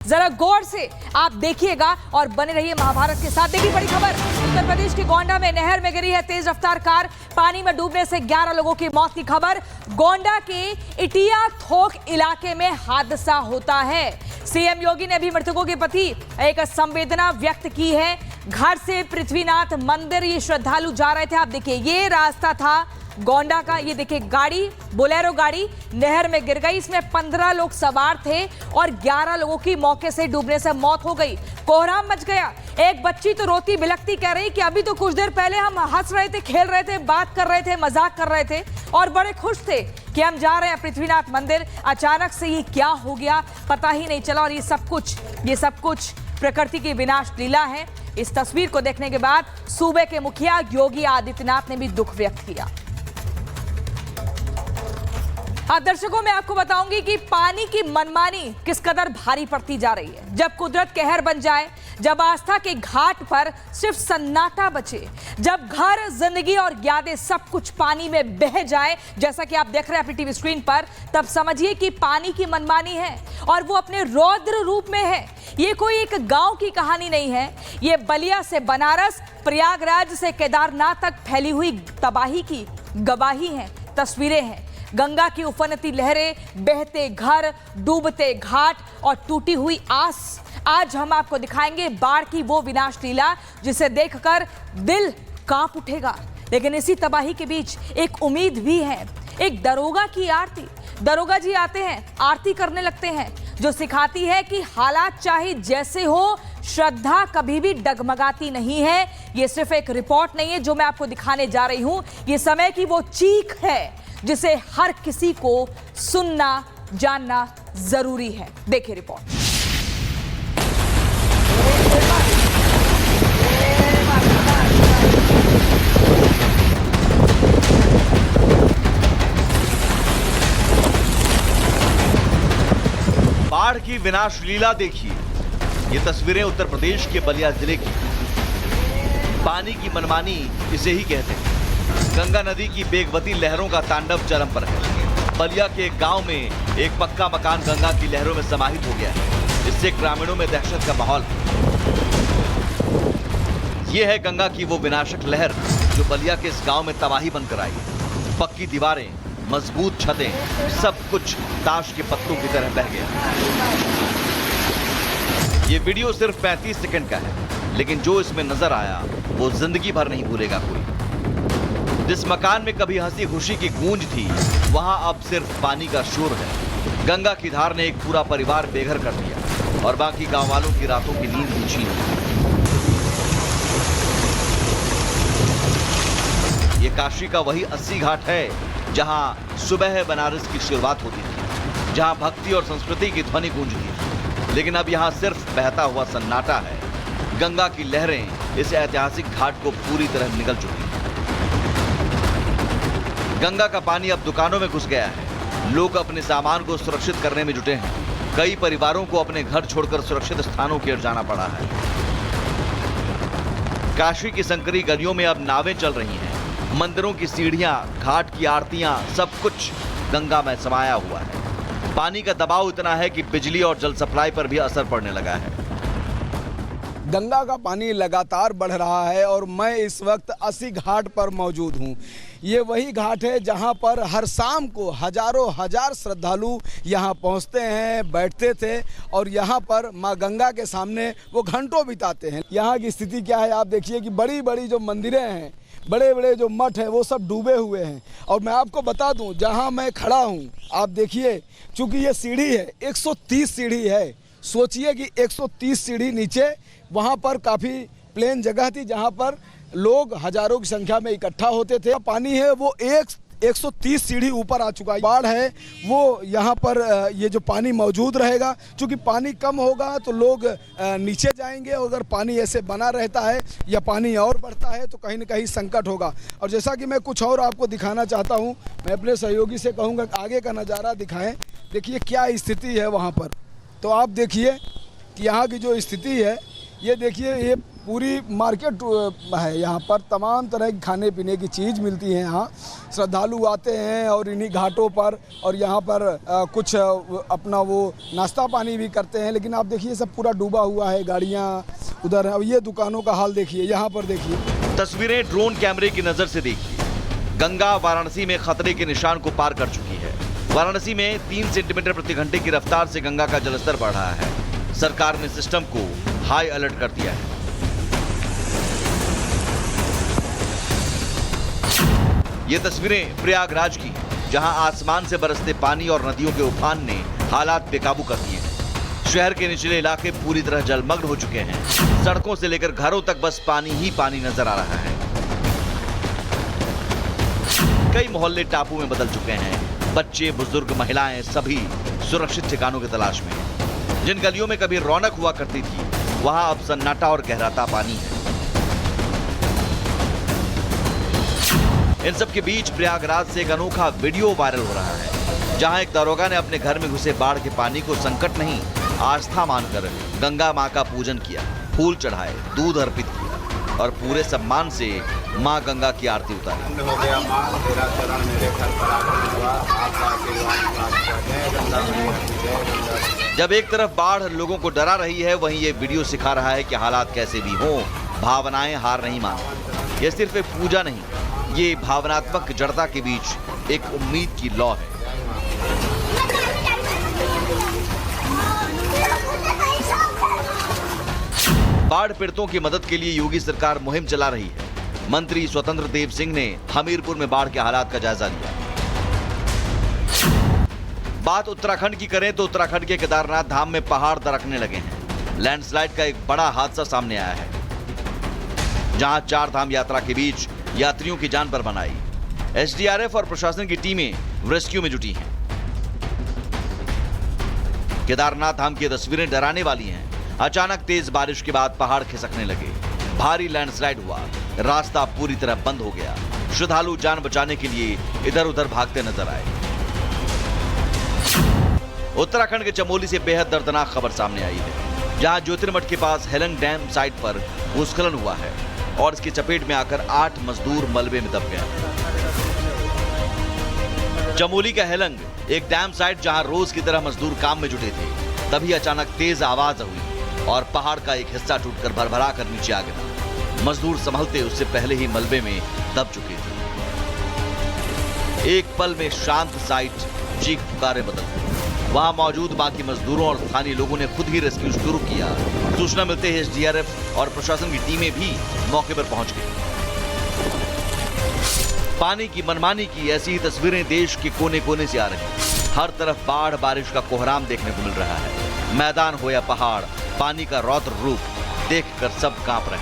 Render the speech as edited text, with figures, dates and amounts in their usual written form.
जरा गौर से आप देखिएगा और बने रहिए महाभारत के साथ। देखिए बड़ी खबर, उत्तर प्रदेश के गोंडा में नहर में गिरी है तेज रफ्तार कार, पानी में डूबने से 11 लोगों की मौत की खबर। गोंडा के इटिया थोक इलाके में हादसा होता है। सीएम योगी ने भी मृतकों के प्रति एक संवेदना व्यक्त की है। घर से पृथ्वीनाथ मंदिर ये श्रद्धालु जा रहे थे। आप देखिए ये रास्ता था गोंडा का, ये देखिए गाड़ी, बोलेरो गाड़ी नहर में गिर गई। इसमें 15 लोग सवार थे और 11 लोगों की मौके से डूबने से मौत हो गई। कोहराम मच गया। एक बच्ची तो रोती बिलखती कह रही कि अभी तो कुछ देर पहले हम हंस रहे थे, खेल रहे थे, बात कर रहे थे, मजाक कर रहे थे और बड़े खुश थे कि हम जा रहे हैं पृथ्वीनाथ मंदिर। अचानक से ये क्या हो गया पता ही नहीं चला और ये सब कुछ प्रकृति की विनाश लीला है। इस तस्वीर को देखने के बाद सूबे के मुखिया योगी आदित्यनाथ ने भी दुख व्यक्त किया। दर्शकों मैं आपको बताऊंगी कि पानी की मनमानी किस कदर भारी पड़ती जा रही है। जब कुदरत कहर बन जाए, जब आस्था के घाट पर सिर्फ सन्नाटा बचे, जब घर, जिंदगी और यादें सब कुछ पानी में बह जाए, जैसा कि आप देख रहे हैं अपनी टीवी स्क्रीन पर, तब समझिए कि पानी की मनमानी है और वो अपने रौद्र रूप में है। ये कोई एक गांव की कहानी नहीं है, ये बलिया से बनारस, प्रयागराज से केदारनाथ तक फैली हुई तबाही की गवाही है, तस्वीरें हैं। गंगा की उफनती लहरें, बहते घर, डूबते घाट और टूटी हुई आस। आज हम आपको दिखाएंगे बाढ़ की वो विनाश लीला जिसे देखकर दिल कांप उठेगा। लेकिन इसी तबाही के बीच एक उम्मीद भी है, एक दरोगा की आरती। दरोगा जी आते हैं, आरती करने लगते हैं, जो सिखाती है कि हालात चाहे जैसे हो, श्रद्धा कभी भी डगमगाती नहीं है। ये सिर्फ एक रिपोर्ट नहीं है जो मैं आपको दिखाने जा रही हूं, ये समय की वो चीख है जिसे हर किसी को सुनना, जानना जरूरी है। देखिए रिपोर्ट। बाढ़ की विनाश लीला देखिए। ये तस्वीरें उत्तर प्रदेश के बलिया जिले की। पानी की मनमानी इसे ही कहते हैं। गंगा नदी की बेगवती लहरों का तांडव चरम पर है। बलिया के एक गांव में एक पक्का मकान गंगा की लहरों में समाहित हो गया है। इससे ग्रामीणों में दहशत का माहौल है। यह है गंगा की वो विनाशक लहर जो बलिया के इस गांव में तबाही बनकर आई। पक्की दीवारें, मजबूत छतें, सब कुछ ताश के पत्तों की तरह बह गया। ये वीडियो सिर्फ 35 सेकंड का है, लेकिन जो इसमें नजर आया वो जिंदगी भर नहीं भूलेगा कोई। जिस मकान में कभी हंसी खुशी की गूंज थी, वहां अब सिर्फ पानी का शोर है। गंगा की धार ने एक पूरा परिवार बेघर कर दिया और बाकी गांव वालों की रातों की नींद भी छीन ली। ये काशी का वही 80 घाट है जहां सुबह बनारस की शुरुआत होती थी, जहां भक्ति और संस्कृति की ध्वनि गूंजती थी। लेकिन अब यहां सिर्फ बहता हुआ सन्नाटा है। गंगा की लहरें इस ऐतिहासिक घाट को पूरी तरह निगल चुकी हैं। गंगा का पानी अब दुकानों में घुस गया है। लोग अपने सामान को सुरक्षित करने में जुटे हैं। कई परिवारों को अपने घर छोड़कर सुरक्षित स्थानों की ओर जाना पड़ा है। काशी की संकरी गलियों में अब नावें चल रही हैं। मंदिरों की सीढ़ियां, घाट की आरतियां, सब कुछ गंगा में समाया हुआ है। पानी का दबाव इतना है कि बिजली और जल सप्लाई पर भी असर पड़ने लगा है। गंगा का पानी लगातार बढ़ रहा है और मैं इस वक्त 80 घाट पर मौजूद हूँ। ये वही घाट है जहाँ पर हर शाम को हजारों हजार श्रद्धालु यहाँ पहुँचते हैं, बैठते थे और यहाँ पर माँ गंगा के सामने वो घंटों बिताते हैं। यहाँ की स्थिति क्या है आप देखिए कि बड़ी बड़ी जो मंदिरें हैं, बड़े बड़े जो मठ हैं, वो सब डूबे हुए हैं। और मैं आपको बता दूं जहां मैं खड़ा हूं, आप देखिए, चूंकि ये सीढ़ी है, 130 सीढ़ी है। सोचिए कि 130 सीढ़ी नीचे, वहां पर काफ़ी प्लेन जगह थी जहां पर लोग हजारों की संख्या में इकट्ठा होते थे। पानी है वो 130 सीढ़ी ऊपर आ चुका है। बाढ़ है वो यहाँ पर ये जो पानी मौजूद रहेगा, क्योंकि पानी कम होगा तो लोग नीचे जाएंगे और अगर पानी ऐसे बना रहता है या पानी और बढ़ता है तो कहीं ना कहीं संकट होगा। और जैसा कि मैं कुछ और आपको दिखाना चाहता हूँ, मैं अपने सहयोगी से कहूँगा आगे का नज़ारा दिखाएं। देखिए क्या स्थिति है वहाँ पर। तो आप देखिए कि यहाँ की जो स्थिति है, ये देखिए, ये पूरी मार्केट है। यहाँ पर तमाम तरह की खाने पीने की चीज़ मिलती है। यहाँ श्रद्धालु आते हैं और इन्हीं घाटों पर और यहाँ पर कुछ अपना वो नाश्ता पानी भी करते हैं। लेकिन आप देखिए सब पूरा डूबा हुआ है, गाड़ियाँ उधर हैं। अब ये दुकानों का हाल देखिए, यहाँ पर देखिए। तस्वीरें ड्रोन कैमरे की नजर से देखिए। गंगा वाराणसी में खतरे के निशान को पार कर चुकी है। वाराणसी में 3 सेंटीमीटर प्रति घंटे की रफ्तार से गंगा का जलस्तर बढ़ रहा है। सरकार ने सिस्टम को हाई अलर्ट कर दिया है। ये तस्वीरें प्रयागराज की हैं, जहां आसमान से बरसते पानी और नदियों के उफान ने हालात बेकाबू कर दिए हैं। शहर के निचले इलाके पूरी तरह जलमग्न हो चुके हैं। सड़कों से लेकर घरों तक बस पानी ही पानी नजर आ रहा है। कई मोहल्ले टापू में बदल चुके हैं। बच्चे, बुजुर्ग, महिलाएं सभी सुरक्षित ठिकानों की तलाश में हैं। जिन गलियों में कभी रौनक हुआ करती थी, वहां अब सन्नाटा और गहराता पानी है। इन सब के बीच प्रयागराज से एक अनोखा वीडियो वायरल हो रहा है, जहां एक दरोगा ने अपने घर में घुसे बाढ़ के पानी को संकट नहीं, आस्था मानकर गंगा मां का पूजन किया, फूल चढ़ाए, दूध अर्पित किया और पूरे सम्मान से मां गंगा की आरती उतारी। हो गया मां, तेरा चरण मेरे घर पर आकर हुआ, आपका आशीर्वाद प्राप्त कर गंगा मैया। जब एक तरफ बाढ़ लोगों को डरा रही है, वहीं ये वीडियो सिखा रहा है कि हालात कैसे भी हों, भावनाएं हार नहीं मानती। ये सिर्फ एक पूजा नहीं, ये भावनात्मक जड़ता के बीच एक उम्मीद की लौ है। बाढ़ पीड़ितों की मदद के लिए योगी सरकार मुहिम चला रही है। मंत्री स्वतंत्र देव सिंह ने हमीरपुर में बाढ़ के हालात का जायजा लिया। बात उत्तराखंड की करें तो उत्तराखंड के केदारनाथ धाम में पहाड़ दरकने लगे हैं। लैंडस्लाइड का एक बड़ा हादसा सामने आया है, जहां 4 धाम यात्रा के बीच यात्रियों की जान पर बनाई। एसडीआरएफ और प्रशासन की टीमें रेस्क्यू में जुटी हैं। केदारनाथ धाम की तस्वीरें डराने वाली हैं। अचानक तेज बारिश के बाद पहाड़ खिसकने लगे, भारी लैंडस्लाइड हुआ, रास्ता पूरी तरह बंद हो गया। श्रद्धालु जान बचाने के लिए इधर उधर भागते नजर आए। उत्तराखंड के चमोली से बेहद दर्दनाक खबर सामने आई है, जहां ज्योतिर्मठ के पास हेलंग डैम साइट पर भूस्खलन हुआ है और इसकी चपेट में आकर 8 मजदूर मलबे में दब गए। चमोली का हेलंग एक डैम साइट जहां रोज की तरह मजदूर काम में जुटे थे, तभी अचानक तेज आवाज हुई और पहाड़ का एक हिस्सा टूटकर भरभरा कर नीचे आ गिरा। मजदूर संभलते उससे पहले ही मलबे में दब चुके थे। एक पल में शांत साइट चीख पुकारे बदल गई। वहां मौजूद बाकी मजदूरों और स्थानीय लोगों ने खुद ही रेस्क्यू शुरू किया। सूचना मिलते ही एसडीआरएफ और प्रशासन की टीमें भी मौके पर पहुंच गई। पानी की मनमानी की ऐसी ही तस्वीरें देश के कोने कोने से आ रही। हर तरफ बाढ़ बारिश का कोहराम देखने को मिल रहा है। मैदान हो या पहाड़, पानी का रौद्र रूप देखकर सब कांप रहे हैं।